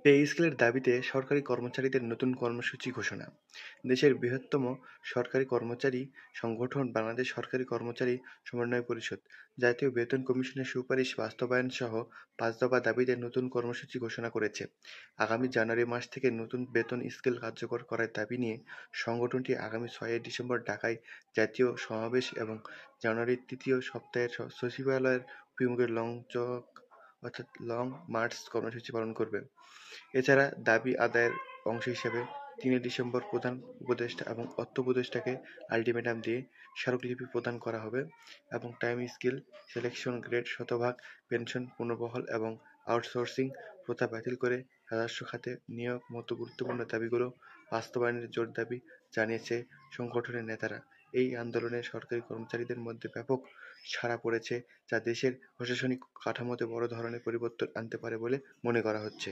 Pay স্কেলের দাবিতে সরকারি কর্মচারীদের নতুন কর্মসূচি ঘোষণা। দেশের বৃহত্তম সরকারি কর্মচারী সংগঠন বাংলাদেশ সরকারি কর্মচারী সমন্বয় পরিষদ জাতীয় বেতন কমিশনের সুপারিশ বাস্তবায়নসহ ৫ দফা দাবিতে নতুন কর্মসূচি ঘোষণা করেছে। আগামী জানুয়ারি মাস থেকে নতুন বেতন স্কেল কার্যকর করার দাবি নিয়ে সংগঠনটি আগামী ৬ ডিসেম্বর ঢাকায় জাতীয় সমাবেশ এবং জানুয়ারির তৃতীয় সপ্তাহের সচিবালয়ের অভিমুখে লং মার্চ কর্মসূচি পালন করবে। এছাড়া দাবি আদায়ের অংশ হিসেবে ৩ ডিসেম্বর প্রধান উপদেষ্টা এবং অর্থ উপদেষ্টাকে আলটিমেটাম দিয়ে স্মারকলিপি প্রদান করা হবে এবং টাইম স্কেল, সিলেকশন গ্রেড, শতভাগ পেনশন পুনর্বহাল এবং আউটসোর্সিং প্রথা বাতিল করে রাজস্ব খাতে নিয়োগ মতো গুরুত্বপূর্ণ দাবিগুলো বাস্তবায়নের জোর দাবি জানিয়েছে সংগঠনের নেতারা। এই আন্দোলনে সরকারি কর্মচারীদের মধ্যে ব্যাপক সাড়া পড়েছে, যা দেশের প্রশাসনিক কাঠামোতে বড় ধরনের পরিবর্তন আনতে পারে বলে মনে করা হচ্ছে।